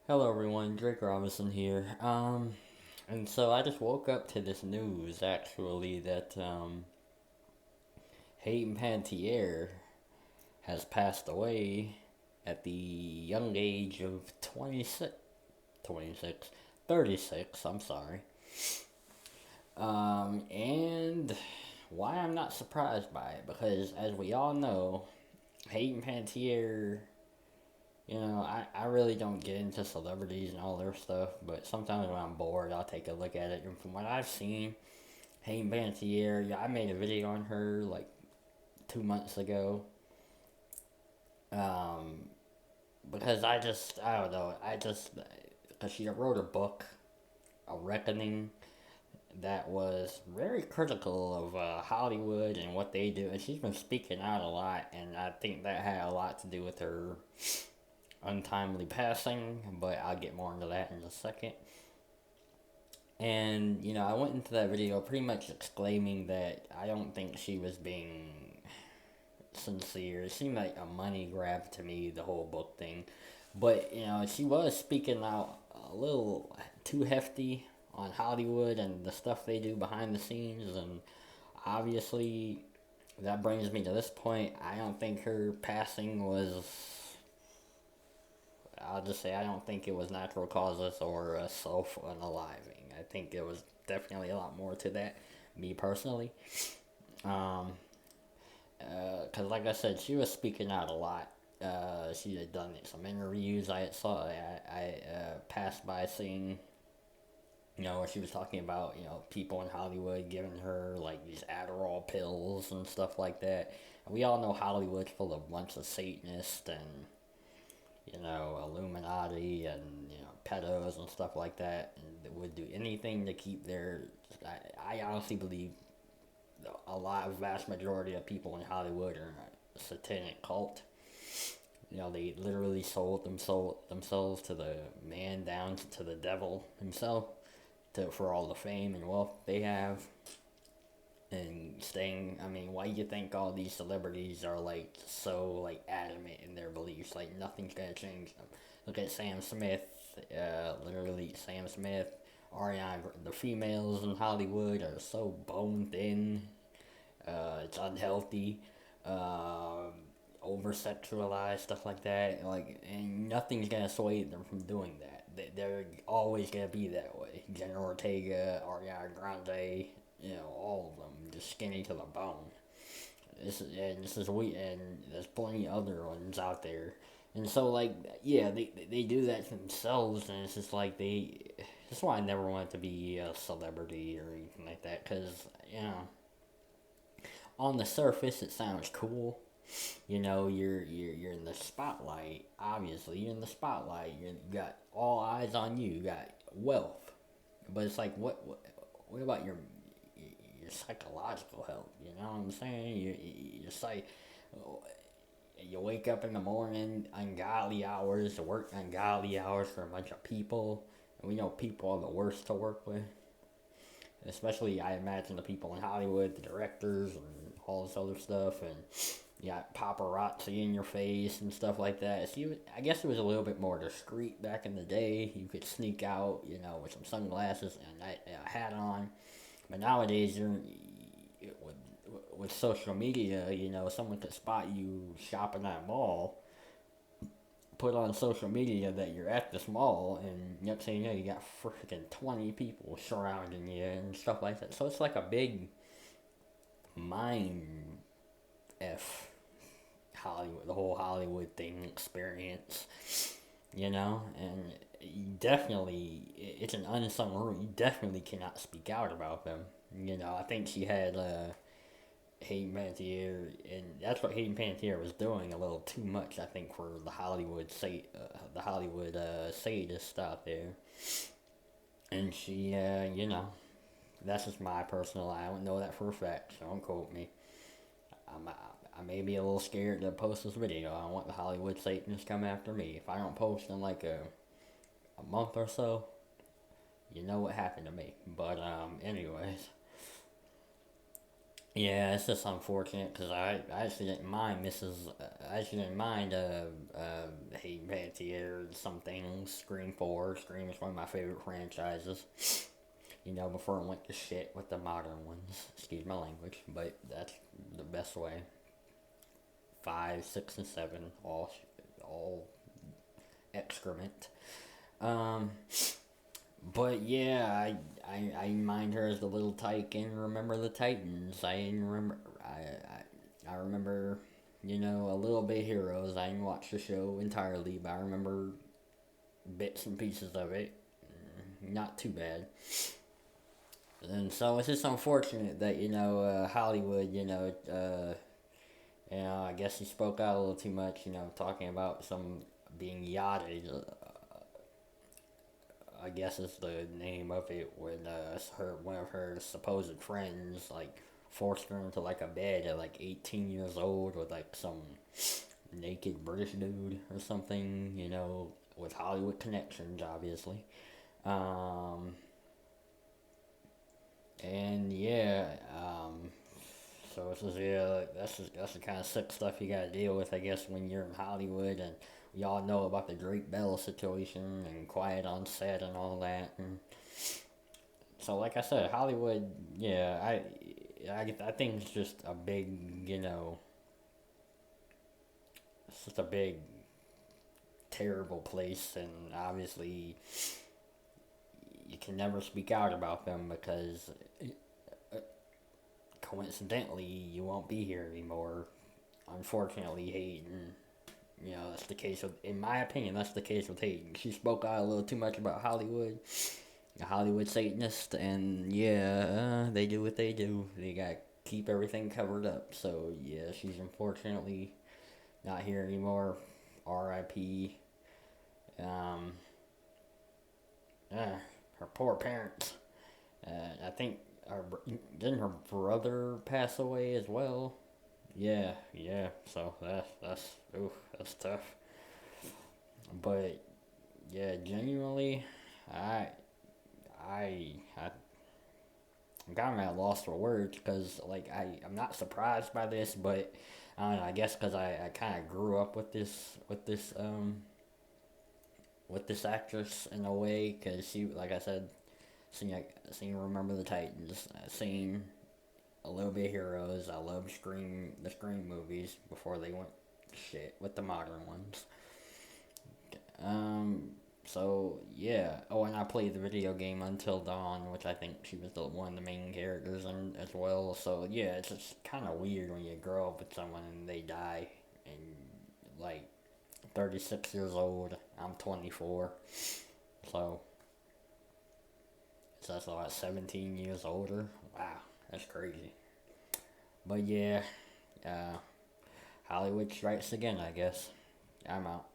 Hello everyone, Drake Robinson here. And so I just woke up to this news actually that Hayden Panettiere has passed away at the young age of 26, 36, I'm sorry. And why I'm not surprised by it, because as we all know, Hayden Panettiere, I really don't get into celebrities and all their stuff, but sometimes when I'm bored, I'll take a look at it. And from what I've seen, Hayden Panettiere, yeah, I made a video on her like 2 months ago. Um, because I don't know, because she wrote a book, A Reckoning, that was very critical of Hollywood and what they do. And she's been speaking out a lot, and I think that had a lot to do with her untimely passing, but I'll get more into that in a second. And, I went into that video pretty much exclaiming that I don't think she was being sincere. It seemed like a money grab to me, the whole book thing. But, she was speaking out a little too hefty on Hollywood and the stuff they do behind the scenes. And obviously, that brings me to this point. I don't think her passing was. I'll just say I don't think it was natural causes or self unaliving. I think it was definitely a lot more to that, me personally. Um, Because, like I said, she was speaking out a lot. She had done some interviews I saw. I passed by seeing, where she was talking about, people in Hollywood giving her, like, these Adderall pills and stuff like that. And we all know Hollywood's full of a bunch of Satanists and, Illuminati and, pedos and stuff like that. And they would do anything to keep their. I honestly believe vast majority of people in Hollywood are a satanic cult. They literally sold themselves to the man down to the devil himself for all the fame and wealth they have. And staying, I mean, why do you think all these celebrities are like so like adamant in their beliefs? Like nothing's gonna change them. Look at Sam Smith, literally Sam Smith, Ariana. The females in Hollywood are so bone thin. It's unhealthy, um, over sexualized stuff like that. Like, and nothing's gonna sway them from doing that. They're always gonna be that way. Jenna Ortega, Ariana Grande, all of them just skinny to the bone. And there's plenty of other ones out there. And so, like, yeah, they do that to themselves, and it's just like That's why I never wanted to be a celebrity or anything like that, because, on the surface it sounds cool. You're in the spotlight. Obviously, you're in the spotlight. You got all eyes on you. You got wealth, but it's like what about your psychological health? You know what I'm saying? You're like you wake up in the morning, ungodly hours, to work ungodly hours for a bunch of people, and we know people are the worst to work with. Especially, I imagine the people in Hollywood, the directors, and all this other stuff, and you got paparazzi in your face and stuff like that. So I guess it was a little bit more discreet back in the day. You could sneak out, with some sunglasses and a hat on. But nowadays, with with social media, someone could spot you shopping at a mall, put on social media that you're at this mall, and next thing you know, you got freaking 20 people surrounding you and stuff like that. So it's like a big mind F Hollywood, the whole Hollywood thing experience, and it's an unsung rule. You definitely cannot speak out about them. I think she had Hayden Panettiere, and that's what Hayden Panettiere was doing a little too much, I think, for the Hollywood sadist out there. And she, that's just my personal. I don't know that for a fact, so don't quote me. I may be a little scared to post this video. I don't want the Hollywood Satanists come after me. If I don't post in like a month or so, you know what happened to me. But anyways, Yeah, it's just unfortunate because I actually didn't mind I actually didn't mind Hayden panettiere and some things. Scream 4. Scream is one of my favorite franchises. Before it went to shit with the modern ones. Excuse my language, but that's the best way. 5, 6, and 7, all excrement. Um, but yeah, I mind her as the little tyke and remember the Titans. I remember, a little bit Heroes. I didn't watch the show entirely, but I remember bits and pieces of it. Not too bad. And so it's just unfortunate that Hollywood, I guess he spoke out a little too much, talking about some being yachted. I guess is the name of it when one of her supposed friends like forced her into like a bed at like 18 years old with like some naked British dude or something, with Hollywood connections, obviously. Um, and yeah, so it's just, yeah, like, that's the kind of sick stuff you gotta deal with, I guess, when you're in Hollywood, and we all know about the Drake Bell situation and quiet on set and all that. And so, like I said, Hollywood, yeah, I think it's just a big, it's just a big terrible place, and obviously you can never speak out about them because coincidentally you won't be here anymore. Unfortunately, Hayden. That's the case with, in my opinion, that's the case with Hayden. She spoke out a little too much about Hollywood, a Hollywood Satanist, and yeah, they do what they do. They got keep everything covered up. So yeah, she's unfortunately not here anymore. R.I.P. Um, her poor parents. I think didn't her brother pass away as well? Yeah, yeah. So that's tough. But yeah, genuinely, I I I I'm kind of at a loss for words because like I'm not surprised by this, but I don't know. I guess because I kind of grew up with this actress in a way because she, like I said, seen Remember the Titans, seen a little bit of Heroes. I love the Scream movies before they went shit with the modern ones. Um, so yeah. Oh, and I played the video game Until Dawn, which I think she was one of the main characters in as well. So yeah, it's just kind of weird when you grow up with someone and they die, and like 36 years old. I'm 24, so that's about 17 years older. Wow, that's crazy. But yeah, uh, Hollywood strikes again, I guess. I'm out.